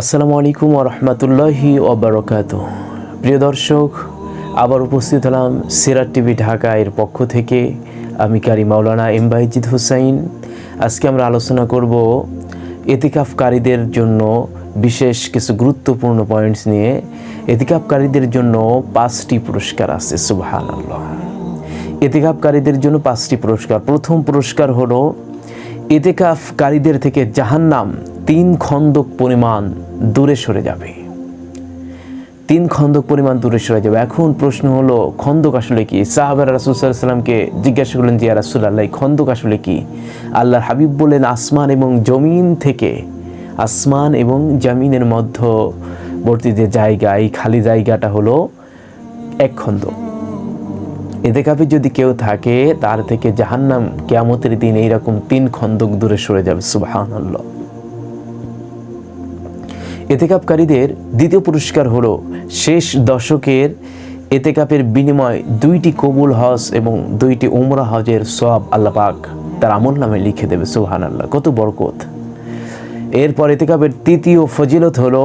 আসসালামু আলাইকুম ওয়া রাহমাতুল্লাহি ওয়া বারাকাতুহু। প্রিয় দর্শক, আবার উপস্থিত হলাম সিরাত টিভি ঢাকা এর পক্ষ থেকে। আমি কারি মাওলানা এম বাহিজিদ হুসাইন। আজকে আমরা আলোচনা করব ইতিকাফকারীদের জন্য বিশেষ কিছু গুরুত্বপূর্ণ পয়েন্টস নিয়ে। ইতিকাফকারীদের জন্য 5টি পুরস্কার আছে। সুবহানাল্লাহ। ইতিকাফকারীদের জন্য 5টি পুরস্কার। প্রথম পুরস্কার হলো ইতিকাফকারীদের থেকে জাহান্নাম 3 খন্দক পরিমাণ দূরে সরে যাবে। 3 খন্দক পরিমাণ দূরে সরে যাবে। এখন প্রশ্ন হলো, খন্দক আসলে কি? সাহাবারা রাসূল সাল্লাল্লাহু আলাইহি ওয়াসাল্লামকে জিজ্ঞাসা করলেন, যে ইয়া রাসূলুল্লাহ, খন্দক আসলে কি? আল্লাহর হাবিব বললেন, আসমান এবং জমিন থেকে, আসমান এবং জমিনের মধ্যবর্তী যে জায়গা, এই খালি জায়গাটা হলো এক খন্দক। ইতিকাফে যদি কেউ থাকে, তার থেকে জাহান্নাম কিয়ামতের দিন এইরকম 3 খন্দক দূরে সরে যাবে। সুবহানাল্লাহ। ইতিকাফকারীদের দ্বিতীয় পুরস্কার হলো শেষ দশকের ইতিকাফের বিনিময়ে 2টি কবুল হজ এবং 2টি উমরা হজের সওয়াব আল্লাহ পাক তার আমলনামে লিখে দেবে। সুবহানাল্লাহ, কত বরকত। এরপর ইতিকাফের তৃতীয় ফজিলত হলো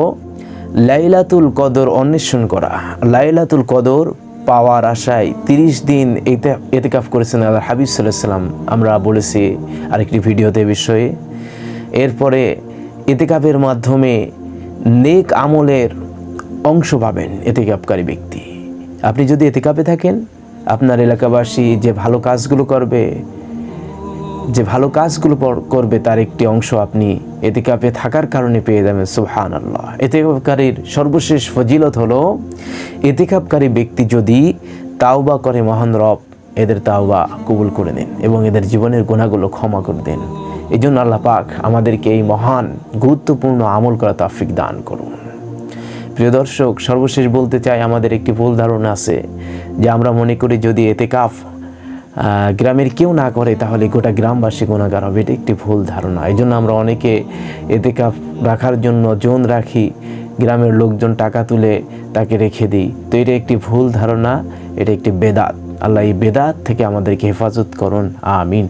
লাইলাতুল কদর অন্বেষণ করা। লাইলাতুল কদর পাওয়ার আশায় 30 দিন ইতিকাফ করেছেন আল্লাহর হাবিব সাল্লাল্লাহু আলাইহি ওয়াসাল্লাম। আমরা বলেছি আরেকটি ভিডিওতে বিষয়ে। এরপরে ইতিকাফের মাধ্যমে নেক আমলের অংশ পাবেন ইতিকাফকারী ব্যক্তি। আপনি যদি ইতিকাফে থাকেন, আপনার এলাকাবাসী যে ভালো কাজগুলো করবে তার একটি অংশ আপনি ইতিকাফে থাকার কারণে পেয়ে যাবেন। সুবহানাল্লাহ। ইতিকাফকারীর সর্বশেষ ফজিলত হলো, ইতিকাফকারী ব্যক্তি যদি তাওবা করে, মহান রব এদের তাওবা কবুল করে দেন এবং এদের জীবনের গুনাহগুলো ক্ষমা করে দেন। এই জন্য আল্লাহ পাক আমাদেরকে এই মহান গুরুত্বপূর্ণ আমল করা তৌফিক দান করুন। প্রিয় দর্শক, সর্বশেষ বলতে চাই, আমাদের একটি ভুল ধারণা আছে যে আমরা মনে করি যদি ইতিকাফ গ্রামের কেউ না করে তাহলে গোটা গ্রামবাসী গুনাহগার হবে। এটা একটি ভুল ধারণা। এই জন্য আমরা অনেকে ইতিকাফ রাখার জন্য জোন রাখি, গ্রামের লোকজন টাকা তুলে তাকে রেখে দিই। তো এটা একটি ভুল ধারণা, এটা একটি বেদাত। আল্লাহ এই বেদাত থেকে আমাদেরকে হেফাজত করুন। আমিন।